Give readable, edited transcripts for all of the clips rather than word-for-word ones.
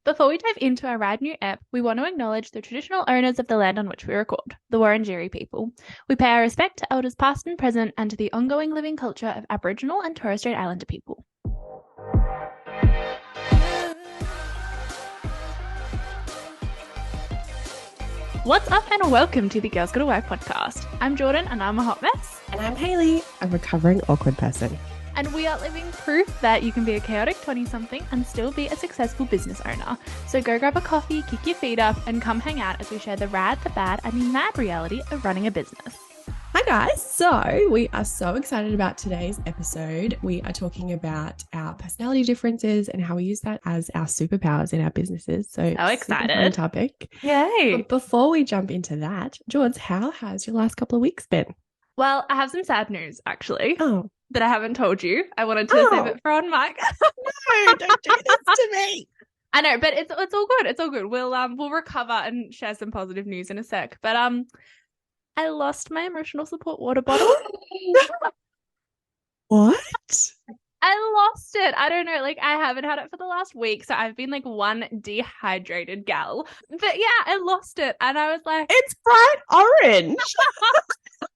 Before we dive into our rad new app, we want to acknowledge the traditional owners of the land on which we record, the Wurundjeri people. We pay our respect to elders past and present and to the ongoing living culture of Aboriginal and Torres Strait Islander people. What's up and welcome to the Girls Gotta Work podcast. I'm Jordan and I'm a hot mess. And I'm Hayleigh, a recovering awkward person. And we are living proof that you can be a chaotic 20-something and still be a successful business owner. So go grab a coffee, kick your feet up, and come hang out as we share the rad, the bad, and the mad reality of running a business. Hi guys, so we are so excited about today's episode. We are talking about our personality differences and how we use that as our superpowers in our businesses. So excited. Super fun topic. Yay. But before we jump into that, George, how has your last couple of weeks been? Well, I have some sad news actually. Oh. That I haven't told you. I wanted to save it for on mic. No, don't do this to me. I know, but it's all good. It's all good. We'll recover and share some positive news in a sec. But I lost my emotional support water bottle. What? I lost it. I don't know. Like, I haven't had it for the last week. So I've been like one dehydrated gal. But yeah, I lost it. And I was like, it's bright orange.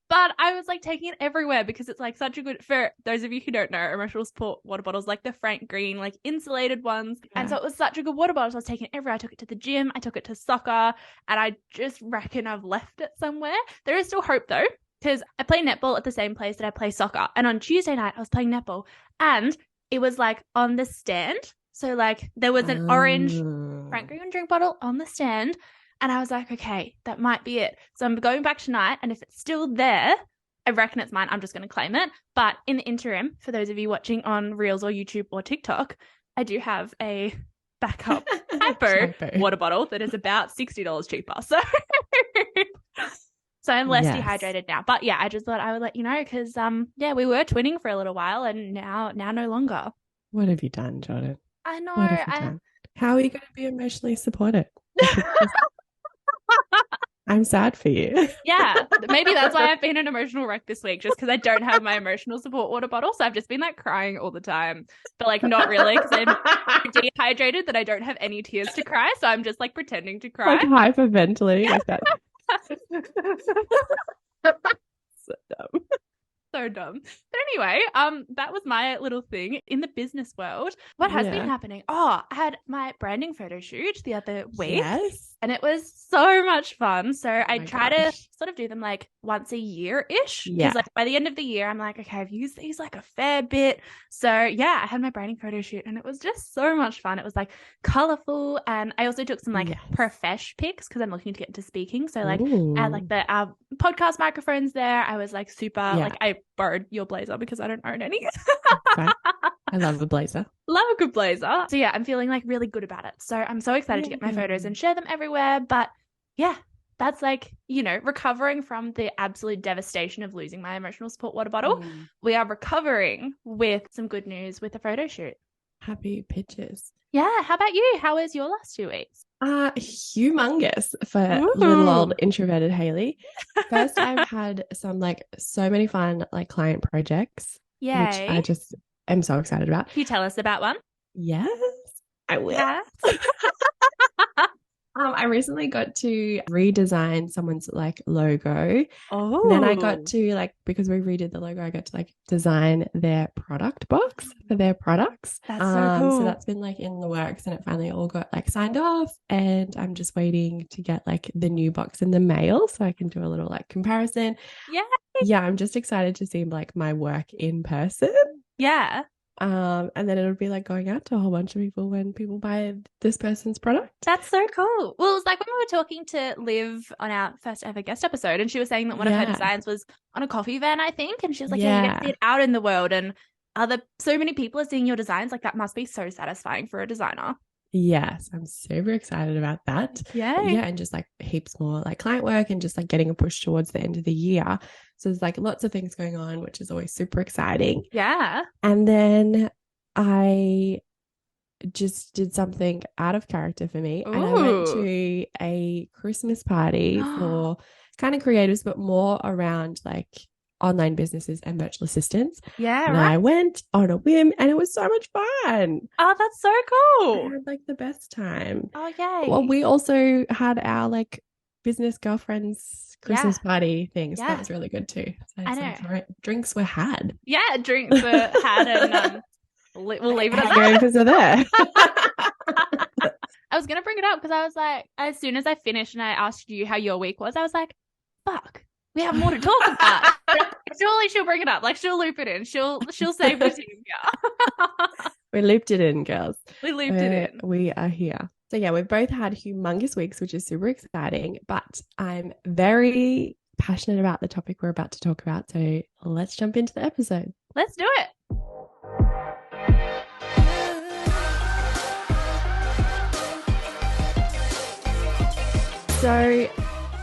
But I was like taking it everywhere because it's like such a good, for those of you who don't know, emotional support water bottles, like the Frank Green, like insulated ones. Yeah. And so it was such a good water bottle. So I was taking it everywhere. I took it to the gym. I took it to soccer. And I just reckon I've left it somewhere. There is still hope though, because I play netball at the same place that I play soccer. And on Tuesday night, I was playing netball and it was like on the stand. So like there was an orange Frank Green drink bottle on the stand. And I was like, okay, that might be it. So I'm going back tonight. And if it's still there, I reckon it's mine. I'm just going to claim it. But in the interim, for those of you watching on Reels or YouTube or TikTok, I do have a backup hypo water bottle that is about $60 cheaper. So I'm less dehydrated now. But yeah, I just thought I would let you know because, we were twinning for a little while and now no longer. What have you done, Jordan? I know. What have you done? How are you going to be emotionally supported? I'm sad for you. Yeah, maybe that's why I've been an emotional wreck this week, just because I don't have my emotional support water bottle. So I've just been like crying all the time, but like not really because I'm dehydrated that I don't have any tears to cry. So I'm just like pretending to cry. Like hyperventilating like that. So dumb. So dumb. But anyway, that was my little thing in the business world. What has been happening? Oh, I had my branding photo shoot the other week. Yes. And it was so much fun. So I try to sort of do them like once a year-ish. Yeah. Because like by the end of the year, I'm like, okay, I've used these like a fair bit. So yeah, I had my branding photo shoot and it was just so much fun. It was like colorful. And I also took some like profesh pics because I'm looking to get into speaking. So like I had like our podcast microphones there. I was like super, like I borrowed your blazer because I don't own any. I love a blazer. Love a good blazer. So yeah, I'm feeling like really good about it. So I'm so excited to get my photos and share them everywhere. But yeah, that's like, recovering from the absolute devastation of losing my emotional support water bottle. We are recovering with some good news with a photo shoot. Happy pictures. Yeah. How about you? How was your last 2 weeks? Humongous for little old introverted Hayleigh. First, I've had some so many fun client projects. Yay. Which I just am so excited about. Can you tell us about one? Yes, I will. Yes. I recently got to redesign someone's logo. Oh. And then I got to because we redid the logo, I got to design their product box for their products. That's so cool. So that's been in the works and it finally all got signed off and I'm just waiting to get the new box in the mail so I can do a little comparison. Yeah. Yeah, I'm just excited to see my work in person. Yeah. And then it'll be going out to a whole bunch of people when people buy this person's product. That's so cool. Well, it was like when we were talking to Liv on our first ever guest episode and she was saying that one of her designs was on a coffee van, I think. And she was like, you get to see it out in the world and so many people are seeing your designs. That must be so satisfying for a designer. Yes, I'm super excited about that. Yeah. Yeah, and just heaps more client work and just getting a push towards the end of the year. So there's lots of things going on, which is always super exciting. Yeah. And then I just did something out of character for me. Ooh. And I went to a Christmas party for kind of creatives, but more around online businesses and virtual assistants. Yeah, And right. I went on a whim and it was so much fun. Oh, that's so I cool. had like the best time. Oh, yay. Well, we also had our like business girlfriends Yeah. Christmas party thing. So Yeah. that was really good too. So I it's know. like, all right, drinks were had. Yeah, drinks were had and we'll leave it at that. Hangovers are there. I was going to bring it up because I was like, as soon as I finished and I asked you how your week was, I was like, fuck, we have more to talk about. Surely she'll bring it up. Like, she'll loop it in. She'll save the team. Yeah. We looped it in, girls. We looped it in. We are here. So yeah, we've both had humongous weeks, which is super exciting, but I'm very passionate about the topic we're about to talk about. So let's jump into the episode. Let's do it. So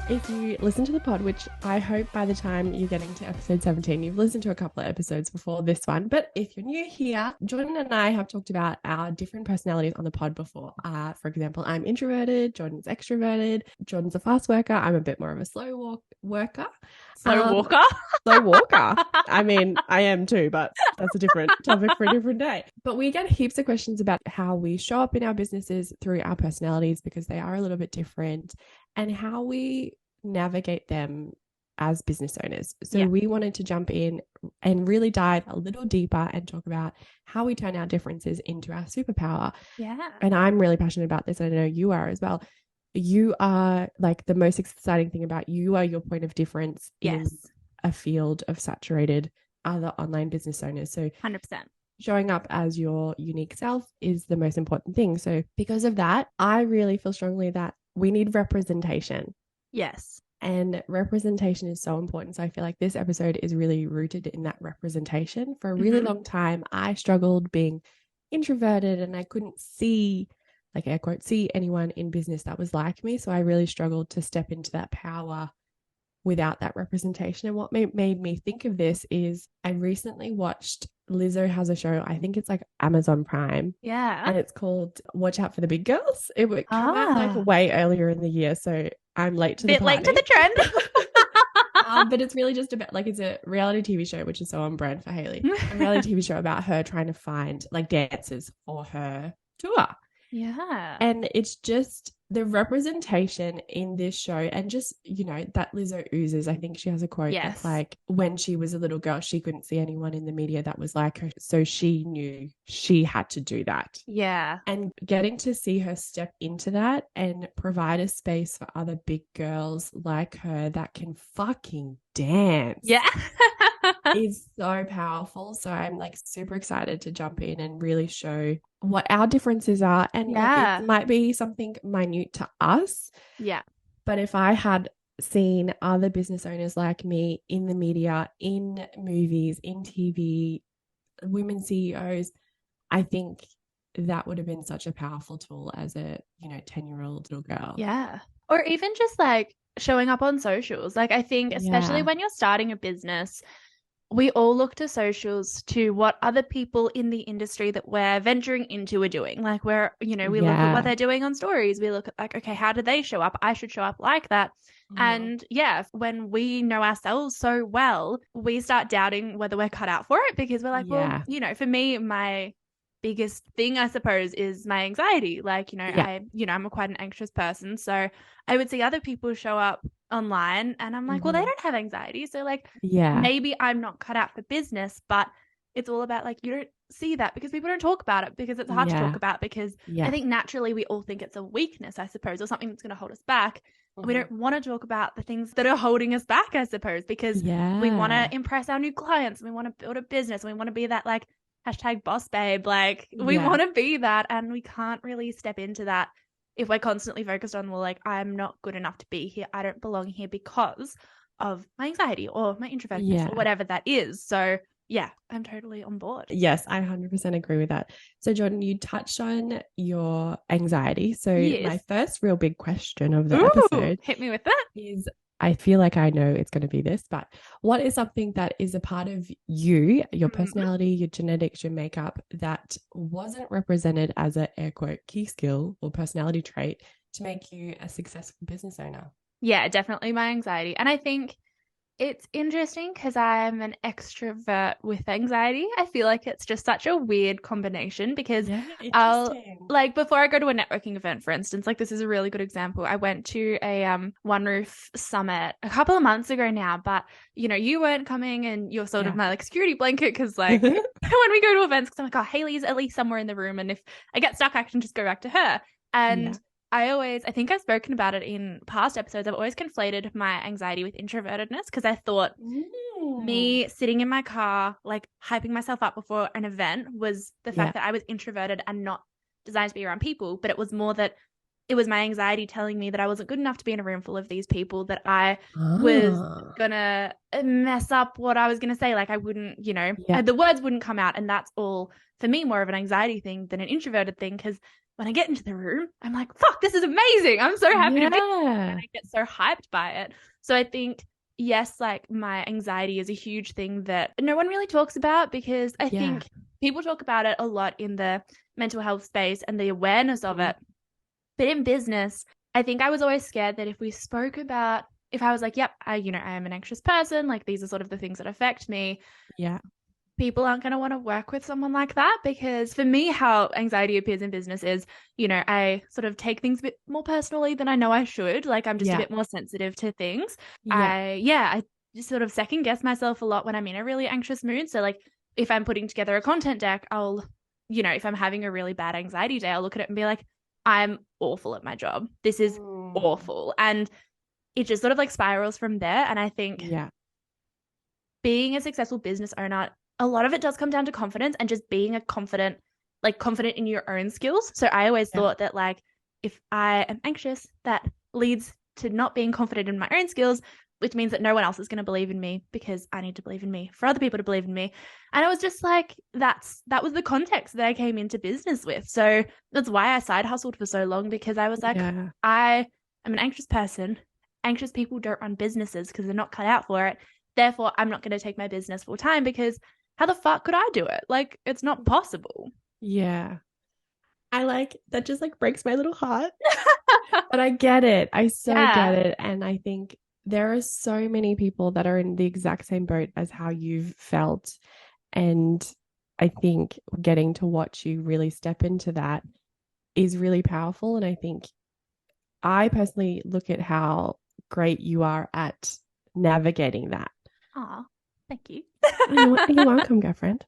if you listen to the pod, which I hope by the time you're getting to episode 17, you've listened to a couple of episodes before this one. But if you're new here, Jordan and I have talked about our different personalities on the pod before. For example, I'm introverted, Jordan's extroverted, Jordan's a fast worker, I'm a bit more of a slow worker. Slow walker? Slow walker. I mean, I am too, but that's a different topic for a different day. But we get heaps of questions about how we show up in our businesses through our personalities because they are a little bit different, and how we navigate them as business owners. So we wanted to jump in and really dive a little deeper and talk about how we turn our differences into our superpower. Yeah. And I'm really passionate about this. And I know you are as well. You are like the most exciting thing about you are your point of difference in a field of saturated other online business owners. So 100%. Showing up as your unique self is the most important thing. So because of that, I really feel strongly that we need representation. Yes. And representation is so important. So I feel like this episode is really rooted in that representation. For a really long time, I struggled being introverted and I couldn't see, like air quote, see anyone in business that was like me. So I really struggled to step into that power without that representation. And what made me think of this is I recently watched Lizzo has a show, I think it's like Amazon Prime. Yeah. And it's called Watch Out for the Big Girls. It would come out like way earlier in the year. So I'm late to the party. Late to the trend. But it's really just about like, it's a reality TV show, which is so on brand for Hayleigh. A reality TV show about her trying to find like dancers for her tour. Yeah. And it's just the representation in this show, and just, you know, that Lizzo oozes. I think she has a quote that's like, when she was a little girl, she couldn't see anyone in the media that was like her. So she knew she had to do that. Yeah. And getting to see her step into that and provide a space for other big girls like her that can fucking dance. Yeah. is so powerful. So I'm like super excited to jump in and really show what our differences are. And like, it might be something minute to us. Yeah. But if I had seen other business owners like me in the media, in movies, in TV, women CEOs, I think that would have been such a powerful tool as a, 10-year-old little girl. Yeah. Or even just like showing up on socials. Like I think especially when you're starting a business, we all look to socials to what other people in the industry that we're venturing into are doing. Like we look at what they're doing on stories. We look at like, okay, how do they show up? I should show up like that. And when we know ourselves so well, we start doubting whether we're cut out for it, because we're like, well, for me, my biggest thing, I suppose, is my anxiety. Like, I'm quite an anxious person. So I would see other people show up online and I'm like, well, they don't have anxiety. So like, maybe I'm not cut out for business, but it's all about like, you don't see that because people don't talk about it, because it's hard to talk about, because I think naturally we all think it's a weakness, I suppose, or something that's going to hold us back. We don't want to talk about the things that are holding us back, I suppose, because we want to impress our new clients and we want to build a business and we want to be that like #boss babe. Like we want to be that, and we can't really step into that if we're constantly focused on, well, like I'm not good enough to be here. I don't belong here because of my anxiety or my introversion or whatever that is. So yeah, I'm totally on board. Yes, I 100% agree with that. So Jordan, you touched on your anxiety. So my first real big question of the episode, hit me with that, is, I feel like I know it's going to be this, but what is something that is a part of you, your personality, your genetics, your makeup, that wasn't represented as a air quote key skill or personality trait to make you a successful business owner? Yeah, definitely my anxiety. And I think It's interesting because I'm an extrovert with anxiety. I feel like it's just such a weird combination because Yeah, I'll interesting. like before I go to a networking event, for instance, like this is a really good example. I went to a One Roof summit a couple of months ago now, but you know, you weren't coming and you're sort of Yeah. my like security blanket because like when we go to events, because I'm like, oh, Haley's at least somewhere in the room, and if I get stuck, I can just go back to her. Yeah. And I think I've spoken about it in past episodes. I've always conflated my anxiety with introvertedness because I thought Mm. me sitting in my car, like hyping myself up before an event was the Yeah. fact that I was introverted and not designed to be around people. But it was more that it was my anxiety telling me that I wasn't good enough to be in a room full of these people, that I was Ah. gonna mess up what I was gonna say. Like I wouldn't, you know, Yeah. the words wouldn't come out. And that's all for me more of an anxiety thing than an introverted thing. Because when I get into the room, I'm like, fuck, this is amazing. I'm so happy to be here. And Yeah. I get so hyped by it. So I think yes, like my anxiety is a huge thing that no one really talks about because I Yeah. think people talk about it a lot in the mental health space and the awareness of it. But in business, I think I was always scared that if we spoke about, if I was like, yep, I am an anxious person, like these are sort of the things that affect me, Yeah. people aren't going to want to work with someone like that. Because for me, how anxiety appears in business is, I sort of take things a bit more personally than I know I should. Like I'm just a Yeah. bit more sensitive to things. Yeah. I just sort of second guess myself a lot when I'm in a really anxious mood. So like if I'm putting together a content deck, I'll, if I'm having a really bad anxiety day, I'll look at it and be like, I'm awful at my job. This is Mm. awful. And it just sort of like spirals from there. And I think Yeah. being a successful business owner, a lot of it does come down to confidence and just being confident in your own skills. So I always Yeah. thought that like if I am anxious, that leads to not being confident in my own skills, which means that no one else is going to believe in me because I need to believe in me for other people to believe in me. And I was just like, that was the context that I came into business with. So that's why I side hustled for so long, because I was like, Yeah. I am an anxious person. Anxious people don't run businesses because they're not cut out for it. Therefore, I'm not going to take my business full time because how the fuck could I do it? Like, it's not possible. Yeah. I like that just like breaks my little heart. But I get it. I so get Yeah. it. And I think there are so many people that are in the exact same boat as how you've felt. And I think getting to watch you really step into that is really powerful. And I think I personally look at how great you are at navigating that. Aw, thank you. You're welcome, girlfriend.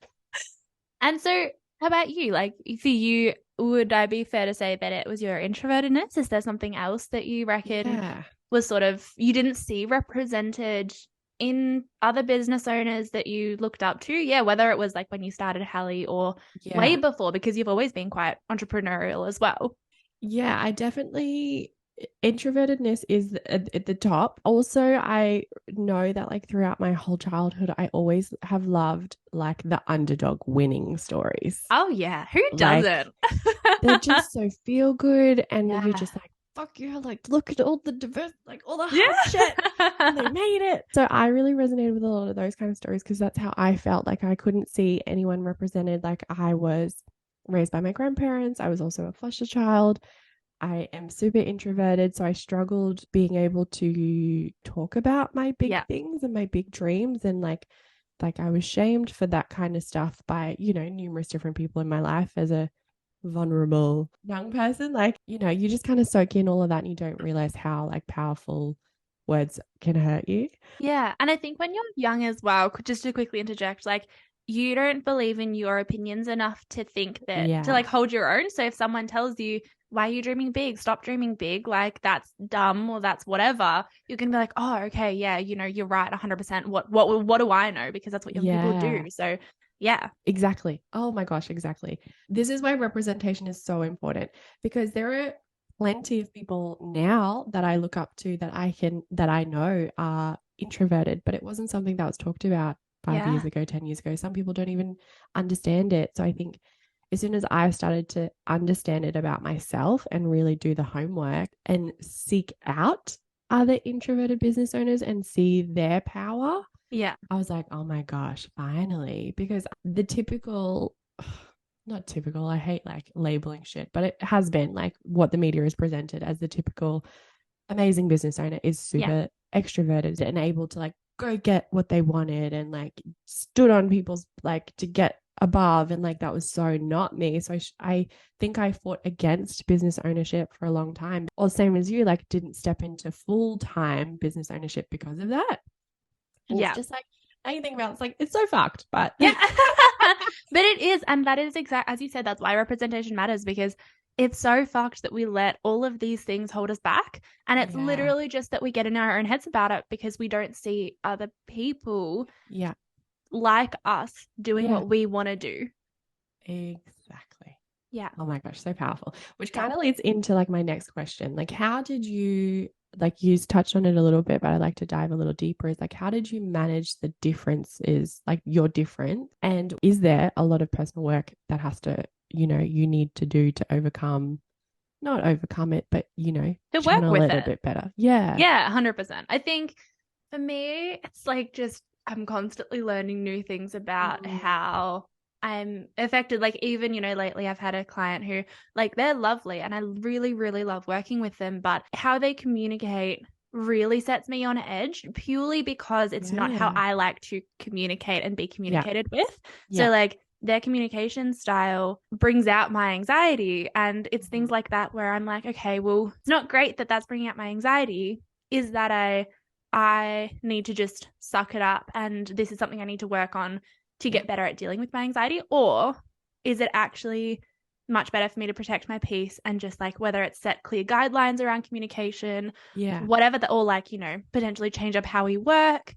And so, how about you? Like, for you, would I be fair to say that it was your introvertedness? Is there something else that you reckon Yeah. was sort of you didn't see represented in other business owners that you looked up to? Yeah, whether it was like when you started Hallie or way Yeah. before, because you've always been quite entrepreneurial as well. Yeah, I definitely introvertedness is at the top. Also, I know that like throughout my whole childhood, I always have loved like the underdog winning stories. Oh yeah, who Like doesn't? they're just so feel good, and you're Yeah. just like, fuck yeah, like look at all the diverse, like all the hard shit, and they Yeah. made it. So I really resonated with a lot of those kind of stories because that's how I felt. Like I couldn't see anyone represented. Like I was raised by my grandparents. I was also a foster child. I am super introverted, so I struggled being able to talk about my big Yeah. things and my big dreams, and like I was shamed for that kind of stuff by, numerous different people in my life as a vulnerable young person. Like, you just kind of soak in all of that and you don't realize how like powerful words can hurt you. Yeah. And I think when you're young as well, just to quickly interject, like you don't believe in your opinions enough to think that to Yeah. like hold your own. So if someone tells you, why are you dreaming big? Stop dreaming big. Like that's dumb or that's whatever. You can be like, oh, okay, yeah, you're right, 100%. What do I know? Because that's what young people Yeah. do. So yeah, Exactly. Oh my gosh, exactly. This is why representation is so important because there are plenty of people now that I look up to that I know are introverted, but it wasn't something that was talked about 5 years yeah, ago, 10 years ago. Some people don't even understand it. So I think as soon as I started to understand it about myself and really do the homework and seek out other introverted business owners and see their power, yeah, I was like, oh my gosh, finally. Because the typical, not typical, I hate like labeling shit, but it has been like what the media is presented as the typical amazing business owner is yeah, super extroverted and able to like go get what they wanted and like stood on people's like to get above, and like that was so not me. So I think I fought against business ownership for a long time, or same as you, like didn't step into full-time business ownership because of that. And Yeah. it's just like, now you think about it, it's like it's so fucked, but Yeah. But it is, and that is exact as you said, that's why representation matters, because it's so fucked that we let all of these things hold us back. And it's literally just that we get in our own heads about it because we don't see other people like us doing what we want to do. Exactly. Yeah. Oh my gosh, so powerful. Which kind of leads into like my next question. Like, how did you, like you touched on it a little bit, but I'd like to dive a little deeper, is like, how did you manage the differences, like you're different? And is there a lot of personal work that has to, you know, you need to do to overcome, not overcome it, but, you know, to work with it a bit better? Yeah. Yeah, 100%. I think for me, it's like just I'm constantly learning new things about how I'm affected. Like even, you know, lately I've had a client who like they're lovely and I really, really love working with them, but how they communicate really sets me on edge purely because it's not how I like to communicate and be communicated with. So like their communication style brings out my anxiety, and it's things like that where I'm like, okay, well, it's not great that that's bringing out my anxiety. Is that I need to just suck it up and this is something I need to work on to get better at dealing with my anxiety? Or is it actually much better for me to protect my peace and just like whether it's set clear guidelines around communication, whatever, that all like, you know, potentially change up how we work.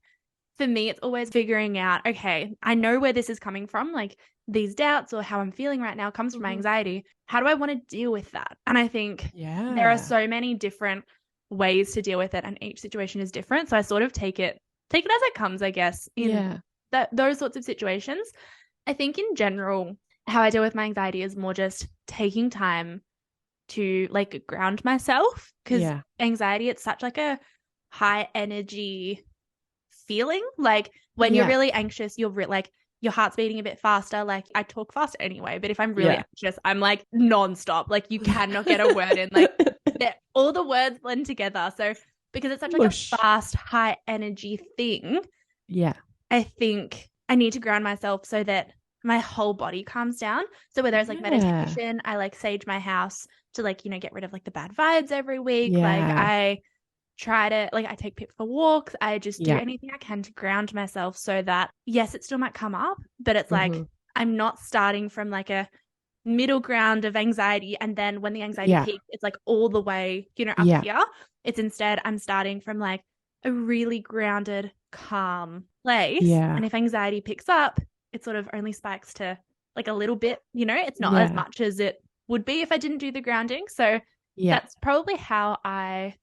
For me, it's always figuring out, okay, I know where this is coming from. Like these doubts or how I'm feeling right now comes from my anxiety. How do I want to deal with that? And I think there are so many different ways to deal with it and each situation is different. So I sort of take it as it comes, I guess, in those sorts of situations. I think in general, how I deal with my anxiety is more just taking time to like ground myself, because anxiety, it's such like a high energy feeling. Like when you're really anxious, you're like your heart's beating a bit faster. Like I talk fast anyway, but if I'm really anxious, I'm like nonstop. Like you cannot get a word in. Like all the words blend together. So because it's such like a fast, high energy thing, I think I need to ground myself so that my whole body calms down. So whether it's like meditation, I like sage my house to like, you know, get rid of like the bad vibes every week. Like I try to like I take people for walks. I just do anything I can to ground myself so that yes, it still might come up, but it's like I'm not starting from like a middle ground of anxiety and then when the anxiety peaks, it's like all the way, you know, up here. It's instead I'm starting from like a really grounded, calm place. And if anxiety picks up, it sort of only spikes to like a little bit, you know, it's not as much as it would be if I didn't do the grounding. So that's probably how I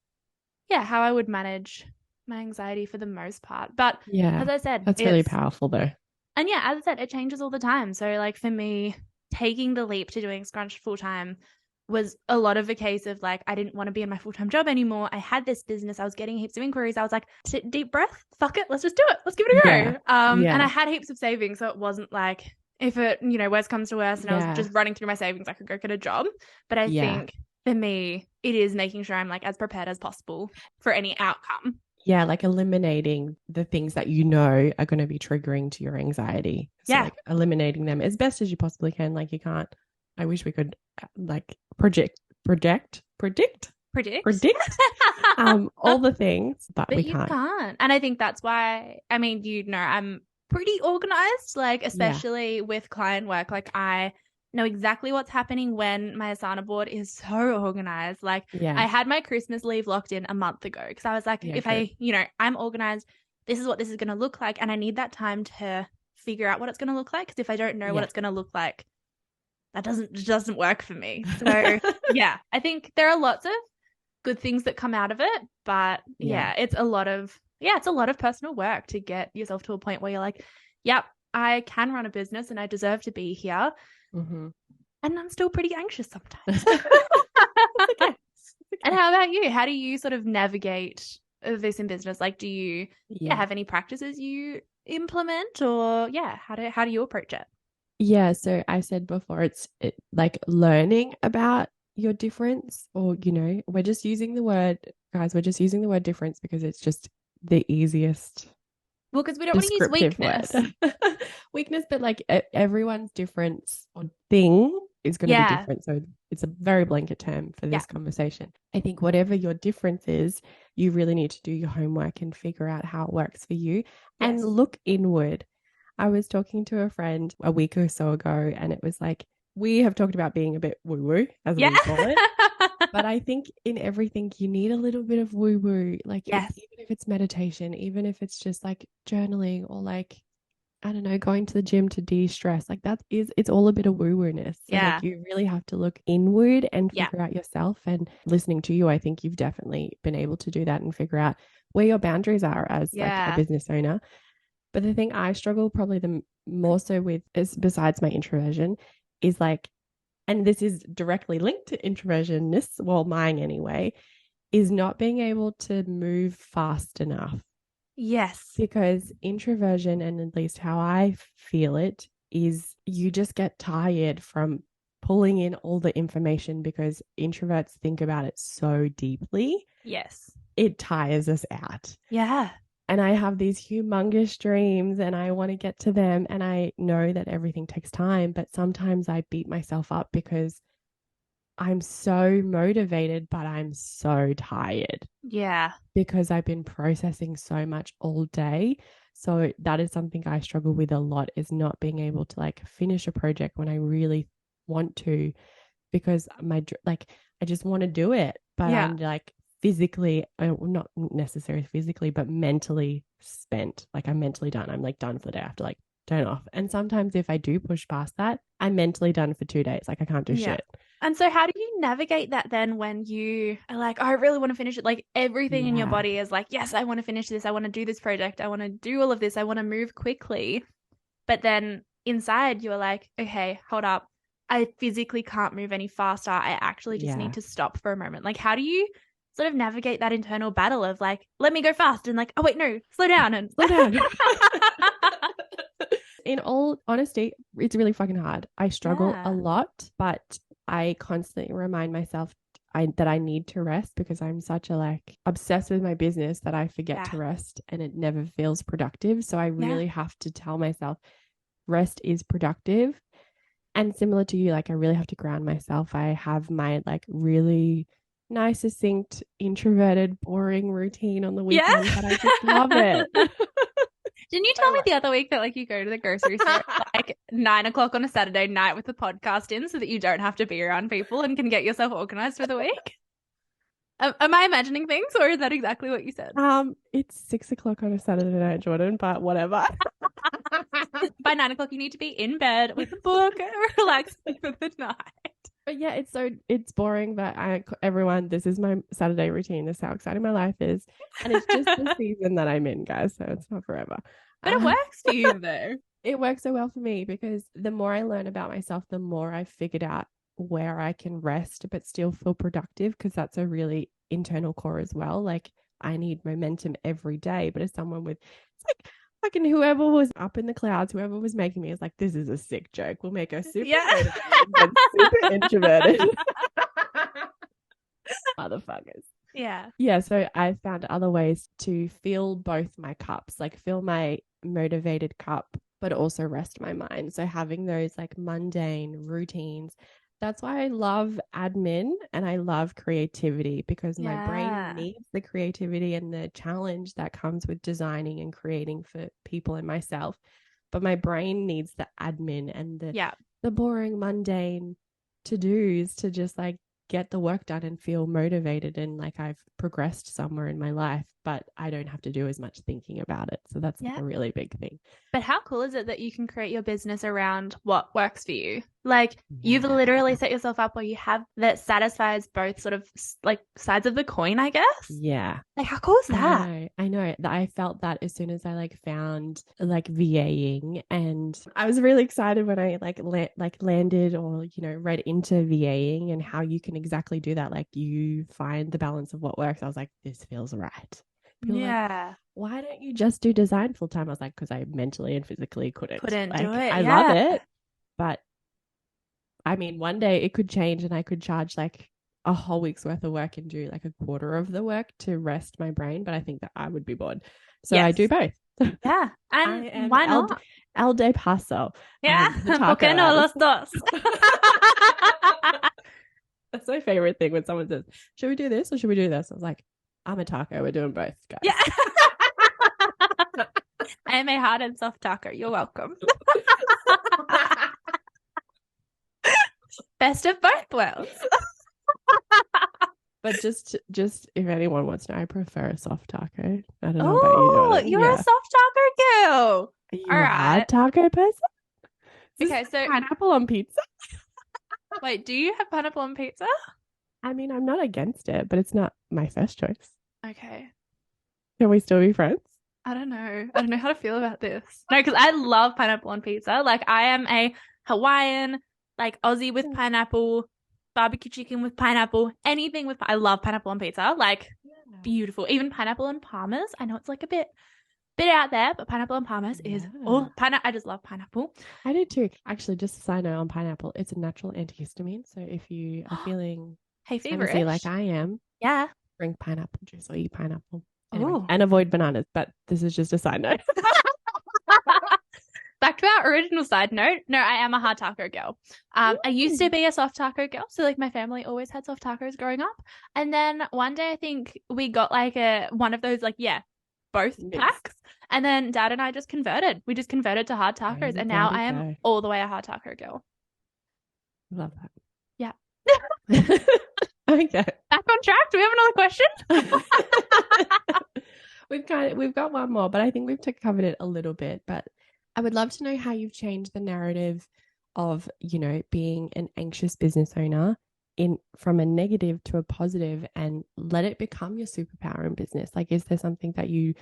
would manage my anxiety for the most part. But as I said, that's really powerful though. And as I said, it changes all the time. So like for me, taking the leap to doing Scrunch full time was a lot of a case of like, I didn't want to be in my full-time job anymore. I had this business. I was getting heaps of inquiries. I was like, deep breath, fuck it. Let's just do it. Let's give it a go. And I had heaps of savings. So it wasn't like if it, you know, worst comes to worst and I was just running through my savings, I could go get a job. But I think for me, it is making sure I'm like as prepared as possible for any outcome. Yeah, like eliminating the things that you know are going to be triggering to your anxiety. So like eliminating them as best as you possibly can. Like you can't, I wish we could like predict all the things, but we can't. And I think that's why, I mean, you know, I'm pretty organized, like especially with client work. Like I know exactly what's happening when my Asana board is so organized. Like I had my Christmas leave locked in a month ago because I was like, I, you know, I'm organized, this is what this is going to look like. And I need that time to figure out what it's going to look like. Because if I don't know what it's going to look like, that doesn't work for me. So I think there are lots of good things that come out of it, but it's a lot of personal work to get yourself to a point where you're like, yep, I can run a business and I deserve to be here. And I'm still pretty anxious sometimes. Okay. And how about you? How do you sort of navigate this in business? Like, do you have any practices you implement, or how do you approach it? Yeah, so I said before, it's like learning about your difference, or, you know, we're just using the word difference because it's just the easiest Well, because we don't want to use descriptive weakness. word. Weakness, but like everyone's difference or thing is going to be Yeah. different. So it's a very blanket term for this conversation. I think whatever your difference is, you really need to do your homework and figure out how it works for you and look inward. I was talking to a friend a week or so ago, and it was like, we have talked about being a bit woo-woo, as we call it. But I think in everything, you need a little bit of woo-woo. Like, even if it's meditation, even if it's just like journaling or like, I don't know, going to the gym to de-stress, like it's all a bit of woo-woo-ness. So like you really have to look inward and figure out yourself. And listening to you, I think you've definitely been able to do that and figure out where your boundaries are as like a business owner. But the thing I struggle probably the more so with is, besides my introversion, is like, and this is directly linked to introversionness, well, mine anyway, is not being able to move fast enough. Yes. Because introversion, and at least how I feel it, is you just get tired from pulling in all the information because introverts think about it so deeply. Yes. It tires us out. Yeah. And I have these humongous dreams and I want to get to them. And I know that everything takes time, but sometimes I beat myself up because I'm so motivated, but I'm so tired. Yeah. Because I've been processing so much all day. So that is something I struggle with a lot, is not being able to like finish a project when I really want to, because I just want to do it, but I'm like physically, not necessarily physically, but mentally spent. Like I'm mentally done. I'm like done for the day. I have to like turn off. And sometimes if I do push past that, I'm mentally done for 2 days. Like I can't do shit. And so how do you navigate that then when you are like, oh, I really want to finish it? Like everything in your body is like, yes, I want to finish this. I want to do this project. I want to do all of this. I want to move quickly. But then inside you're like, okay, hold up. I physically can't move any faster. I actually just need to stop for a moment. Like, how do you sort of navigate that internal battle of like, let me go fast and like, oh wait, no, slow down and slow down. In all honesty, it's really fucking hard. I struggle a lot, but I constantly remind myself that I need to rest because I'm such a like obsessed with my business that I forget to rest and it never feels productive. So I really have to tell myself rest is productive. And similar to you, like I really have to ground myself. I have my like really nice, succinct, introverted, boring routine on the weekend, but I just love it. Didn't you tell me the other week that like you go to the grocery store at like 9 o'clock on a Saturday night with the podcast in so that you don't have to be around people and can get yourself organized for the week? Am I imagining things or is that exactly what you said? It's 6 o'clock on a Saturday night, Jordan, but whatever. By 9 o'clock, you need to be in bed with a book, relaxing for the night. But yeah, it's boring, but everyone, this is my Saturday routine. This is how exciting my life is. And it's just the season that I'm in, guys. So it's not forever. But it works for you though. It works so well for me because the more I learn about myself, the more I've figured out where I can rest, but still feel productive, because that's a really internal core as well. Like I need momentum every day, but as someone with, it's like, fucking whoever was up in the clouds, whoever was making me is like, this is a sick joke. We'll make her super motivated, but super introverted. Motherfuckers. Yeah. So I found other ways to fill both my cups, like fill my motivated cup, but also rest my mind. So having those like mundane routines. That's why I love admin and I love creativity, because my brain needs the creativity and the challenge that comes with designing and creating for people and myself. But my brain needs the admin and the boring, mundane to-dos to just like get the work done and feel motivated and like I've progressed somewhere in my life, but I don't have to do as much thinking about it. So that's like a really big thing. But how cool is it that you can create your business around what works for you? Like you've literally set yourself up where you have that satisfies both sort of like sides of the coin, I guess. Yeah. Like how cool is that? I know. I felt that as soon as I like found like VAing, and I was really excited when I landed or, you know, read into VAing and how you can exactly do that. Like you find the balance of what works. I was like, this feels right. People like, why don't you just do design full time? I was like, because I mentally and physically couldn't do it. I love it, but I mean, one day it could change and I could charge like a whole week's worth of work and do like a quarter of the work to rest my brain. But I think that I would be bored. So I do both. Yeah. I And am why not? El de Paso. Yeah. The ¿Por taco qué no artist. los dos? That's my favorite thing when someone says, should we do this or should we do this? I was like, I'm a taco. We're doing both, Yeah. guys. I am a hard and soft taco. You're welcome. Best of both worlds. But just if anyone wants to know, I prefer a soft taco. I don't know about you, Oh, Jordan. you're a soft taco girl. Are you All a right. hard taco person? Okay, so pineapple on pizza? wait, do you have pineapple on pizza? I mean, I'm not against it, but it's not my first choice. Okay. Can we still be friends? I don't know. I don't know how to feel about this. No, because I love pineapple on pizza. Like, I am a Hawaiian, like Aussie with pineapple, barbecue chicken with pineapple, anything with. I love pineapple on pizza. Like, beautiful. Even pineapple on parmas. I know it's like a bit out there, but pineapple on parmas is I just love pineapple. I do too. Actually, just a side note on pineapple, it's a natural antihistamine. So if you are feeling hay fever like I am, yeah, drink pineapple juice or eat pineapple. Anyway, oh. and avoid bananas. But this is just a side note. Back to our original side note. No, I am a hard taco girl. I used to be a soft taco girl. So like my family always had soft tacos growing up. And then one day I think we got like one of those both packs. And then Dad and I just converted. We just converted to hard tacos. And now I am all the way a hard taco girl. Love that. Yeah. Okay. Back on track. Do we have another question? We've got one more, but I think we've covered it a little bit. But I would love to know how you've changed the narrative of, being an anxious business owner from a negative to a positive and let it become your superpower in business. Like, is there something that you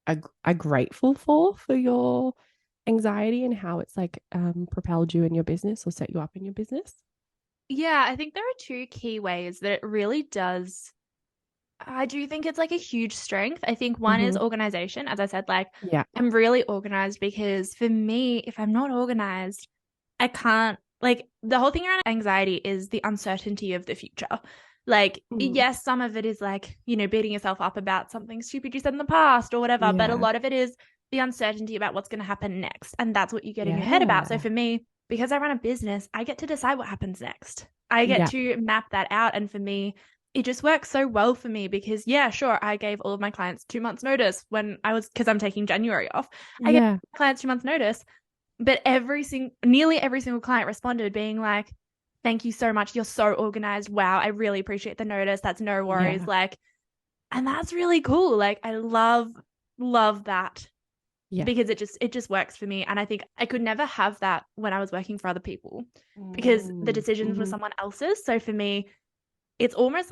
are grateful for your anxiety and how it's propelled you in your business or set you up in your business? Yeah, I think there are two key ways that it really does. I do think it's like a huge strength. I think one is organization. As I said, I'm really organized because for me, if I'm not organized, I can't, the whole thing around anxiety is the uncertainty of the future. Yes, some of it is beating yourself up about something stupid you said in the past or whatever, but a lot of it is the uncertainty about what's going to happen next. And that's what you get in your head about. So for me, because I run a business, I get to decide what happens next. I get to map that out. And for me, it just works so well for me because, yeah, sure, I gave all of my clients 2 months notice because I'm taking January off. I gave clients 2 months notice, but nearly every single client responded being like, thank you so much. You're so organized. Wow. I really appreciate the notice. That's no worries. And that's really cool. I love that. Yeah. Because it just works for me. And I think I could never have that when I was working for other people because the decisions were someone else's. So for me, it's almost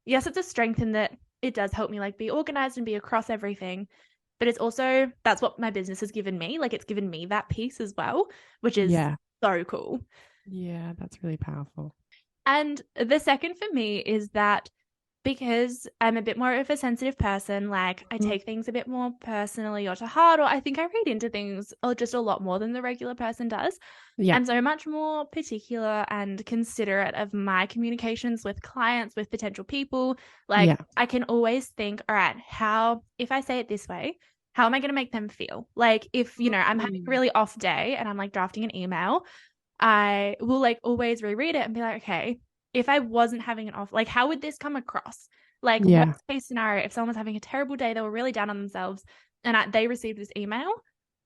yes, it's a strength in that it does help me be organized and be across everything. But it's also, that's what my business has given me. It's given me that piece as well, which is so cool. Yeah, that's really powerful. And the second for me is that because I'm a bit more of a sensitive person, I take things a bit more personally or to heart, or I think I read into things just a lot more than the regular person does. Yeah. I'm so much more particular and considerate of my communications with clients, with potential people. I can always think, all right, if I say it this way, how am I going to make them feel? If, I'm having a really off day and I'm drafting an email, I will always reread it and be like, okay, if I wasn't having an off, how would this come across? Worst case scenario, if someone's having a terrible day, they were really down on themselves and they received this email,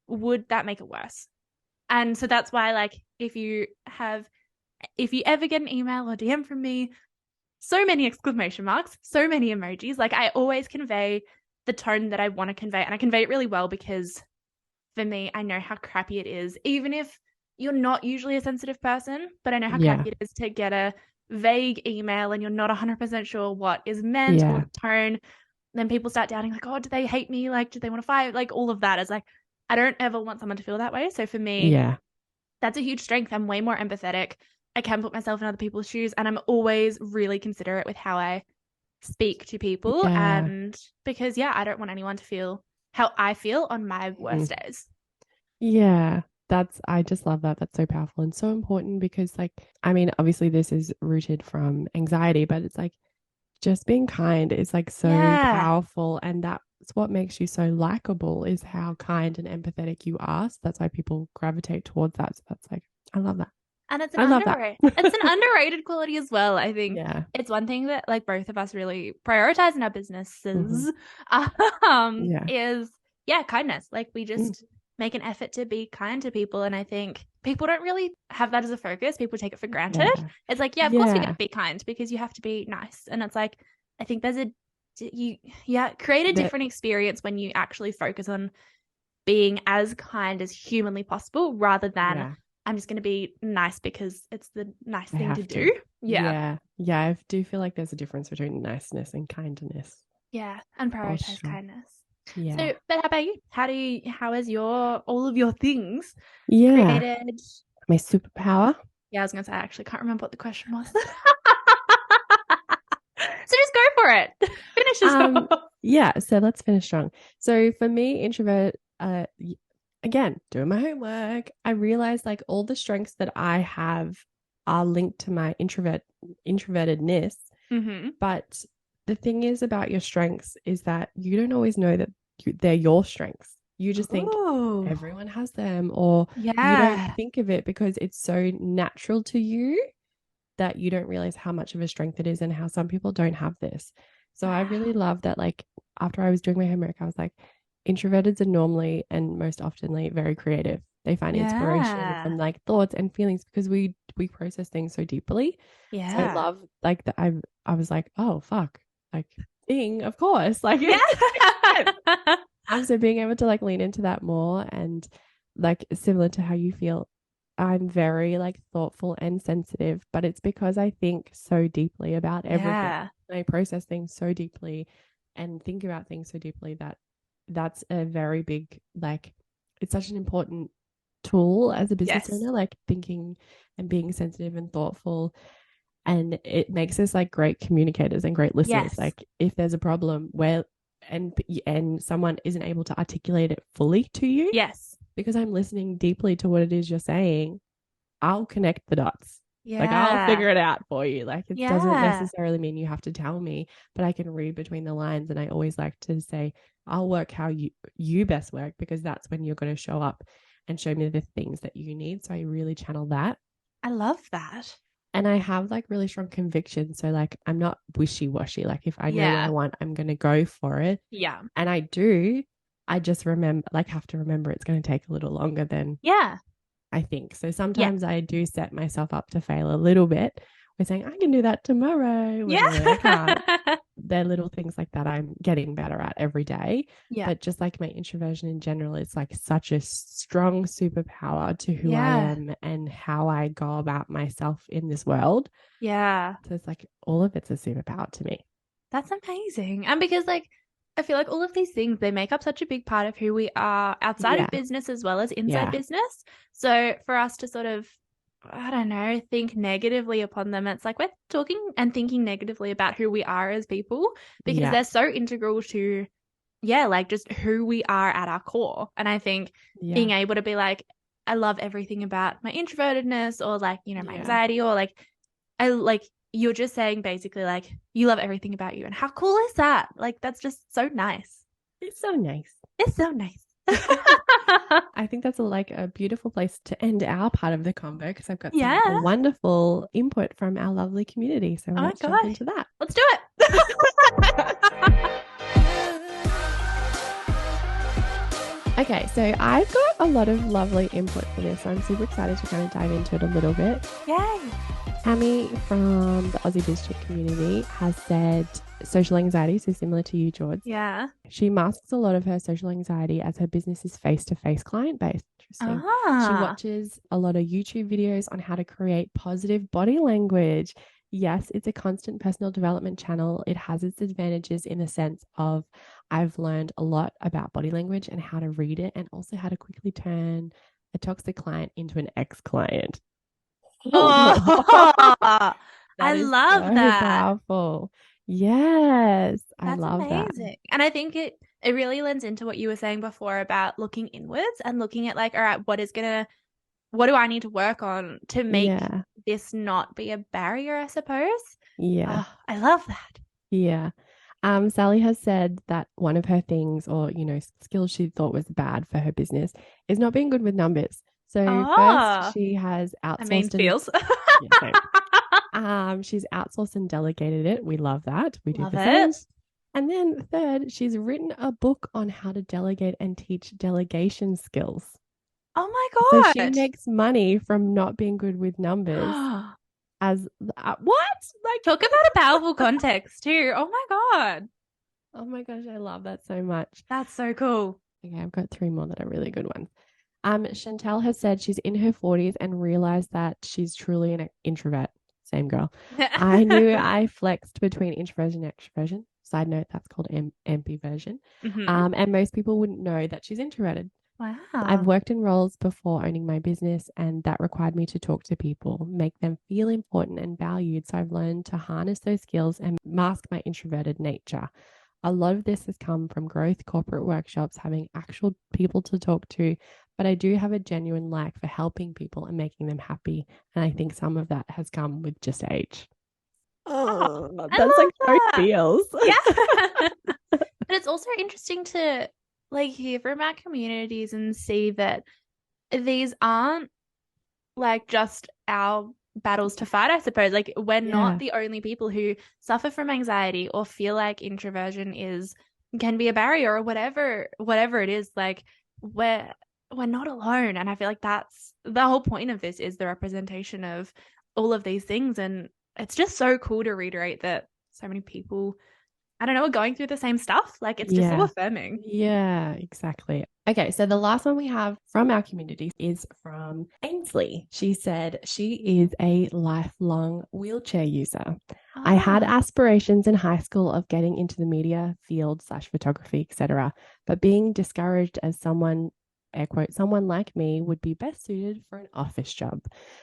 would that make it worse? And so that's why, if you ever get an email or DM from me, so many exclamation marks, so many emojis, I always convey the tone that I want to convey. And I convey it really well because for me, I know how crappy it is, even if you're not usually a sensitive person, but I know how crappy it is to get a vague email and you're not 100% sure what is meant or the tone. Then people start doubting, oh, do they hate me? Do they want to fight? All of that is I don't ever want someone to feel that way. So for me, that's a huge strength. I'm way more empathetic. I can put myself in other people's shoes and I'm always really considerate with how I speak to people. And because, I don't want anyone to feel how I feel on my worst days. Yeah. I just love that. That's so powerful and so important because obviously this is rooted from anxiety, but it's just being kind is so powerful. And that what makes you so likable is how kind and empathetic you are. So that's why people gravitate towards that. So that's like, I love that. And it's I love that. it's an underrated quality as well. I think Yeah. it's one thing that like both of us really prioritize in our businesses Yeah. is kindness. Like we just make an effort to be kind to people. And I think people don't really have that as a focus. People take it for granted. Yeah. It's like, of course we Yeah. got to be kind because you have to be nice. And it's like, I think there's create a different experience when you actually focus on being as kind as humanly possible rather than I'm just going to be nice because it's the nice thing to do. Yeah. I do feel like there's a difference between niceness and kindness. Yeah. And prioritize kindness. Yeah. So, but how about you? How is all of your things created? My superpower? Yeah, I was going to say, I actually can't remember what the question was. So just go for it. Finish it off. Yeah. So let's finish strong. So for me, introvert, again, doing my homework, I realized like all the strengths that I have are linked to my introvertedness. But the thing is about your strengths is that you don't always know that they're your strengths. You just think everyone has them, or you don't think of it because it's so natural to you that you don't realize how much of a strength it is and how some people don't have this. So I really love that, like, after I was doing my homework, I was like, introverts are normally and most oftenly very creative. They find inspiration from like thoughts and feelings because we process things so deeply. Yeah. So I love like that. I was like, oh fuck, like of course. Like so being able to like lean into that more, and like similar to how you feel, I'm very like thoughtful and sensitive, but it's because I think so deeply about everything. I process things so deeply and think about things so deeply that's a very big, like, it's such an important tool as a business owner, like thinking and being sensitive and thoughtful. And it makes us like great communicators and great listeners. Like if there's a problem where and someone isn't able to articulate it fully to you, because I'm listening deeply to what it is you're saying, I'll connect the dots. Like I'll figure it out for you. Like it doesn't necessarily mean you have to tell me, but I can read between the lines. And I always like to say, I'll work how you best work, because that's when you're going to show up and show me the things that you need. So I really channel that. I love that. And I have like really strong conviction. So like I'm not wishy-washy. Like if I know what I want, I'm going to go for it. Yeah. And I do. I just have to remember it's going to take a little longer than I think. So sometimes I do set myself up to fail a little bit. We're saying I can do that tomorrow. I can't. They're little things like that I'm getting better at every day. Yeah. But just like my introversion in general, it's like such a strong superpower to who I am and how I go about myself in this world. Yeah. So it's like all of it's a superpower to me. That's amazing. And because like I feel like all of these things, they make up such a big part of who we are outside of business as well as inside business. So for us to sort of, I don't know, think negatively upon them, it's like we're talking and thinking negatively about who we are as people, because they're so integral to, like just who we are at our core. And I think being able to be like, I love everything about my introvertedness, or like, you know, my anxiety, or like, you're just saying basically like you love everything about you. And how cool is that? Like, that's just so nice. It's so nice. It's so nice. I think that's a beautiful place to end our part of the convo, because I've got some wonderful input from our lovely community. So let's jump into that. Let's do it. Okay, so I've got a lot of lovely input for this. So I'm super excited to kind of dive into it a little bit. Yay! Tammy from the Aussie BizChick community has said social anxiety, so similar to you, George. Yeah. She masks a lot of her social anxiety as her business is face-to-face client-based. Interesting. She watches a lot of YouTube videos on how to create positive body language. Yes, it's a constant personal development channel. It has its advantages in the sense of I've learned a lot about body language and how to read it, and also how to quickly turn a toxic client into an ex-client. I love that. Powerful. Yes, I love that. That's amazing. And I think it really lends into what you were saying before about looking inwards and looking at like, all right, what do I need to work on to make this not be a barrier, I suppose? Yeah. Oh, I love that. Yeah. Sally has said that one of her things or, skills she thought was bad for her business is not being good with numbers. So first Oh, she has I mean, outsourced and feels. yeah, she's outsourced and delegated it. We love that. We do Love the same. it. And then third, she's written a book on how to delegate and teach delegation skills. Oh So my she makes money from not being good with numbers God. as what? Like Talk about a powerful context too. Oh my God. oh my gosh, I love that so much. That's so cool. Okay, I've got three more that are really good ones. Chantel has said she's in her 40s and realized that she's truly an introvert. Same girl. I knew I flexed between introversion and extroversion. Side note, that's called ambiversion. Mhm. And most people wouldn't know that she's introverted. I've Wow. worked in roles before owning my business, and that required me to talk to people, make them feel important and valued. So I've learned to harness those skills and mask my introverted nature. A lot of this has come from growth corporate workshops, having actual people to talk to, but I do have a genuine like for helping people and making them happy. And I think some of that has come with just age. Oh, Oh, I that's like love so that. feels. Yeah. But it's also interesting to like hear from our communities and see that these aren't like just our battles to fight, I suppose. Like we're not Yeah. the only people who suffer from anxiety or feel like introversion is can be a barrier or whatever it is. Like we're not alone. And I feel like that's the whole point of this is the representation of all of these things. And it's just so cool to reiterate that so many people, I don't know, are going through the same stuff. Like it's just so Yeah. affirming. Yeah, exactly. Okay, so the last one we have from our community is from Ainsley. She said she is a lifelong wheelchair user. I had Ah. aspirations in high school of getting into the media field slash photography, etc., but being discouraged as someone, air quote, someone like me would be best suited for an office job.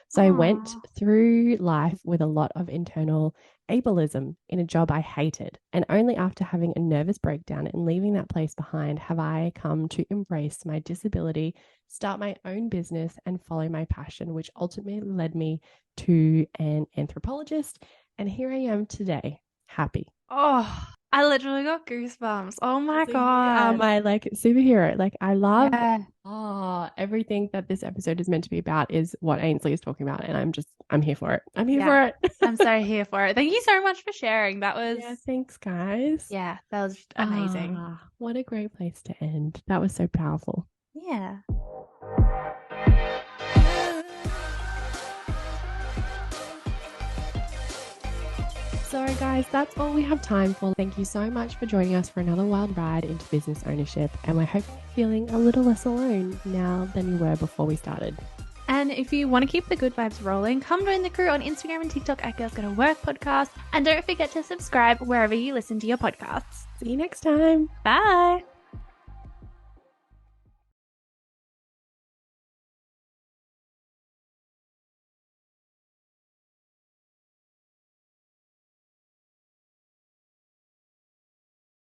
So I went Oh. through life with a lot of internal ableism in a job I hated. And only after having a nervous breakdown and leaving that place behind have I come to embrace my disability, start my own business, and follow my passion, which ultimately led me to an anthropologist. And here I am today, happy. Oh, I literally got goosebumps. Oh my So you are God. my like superhero. Like I love Yeah. everything that this episode is meant to be about is what Ainsley is talking about. And I'm here for it. I'm here Yeah. for it. I'm so here for it. Thank you so much for sharing. That was, Yeah, thanks, guys. yeah, that was just amazing. What a great place to end. That was so powerful. Yeah. Sorry, guys, that's all we have time for. Thank you so much for joining us for another wild ride into business ownership. And we hope you're feeling a little less alone now than you were before we started. And if you want to keep the good vibes rolling, come join the crew on Instagram and TikTok at Girls Gonna Work Podcast. And don't forget to subscribe wherever you listen to your podcasts. See you next time. Bye.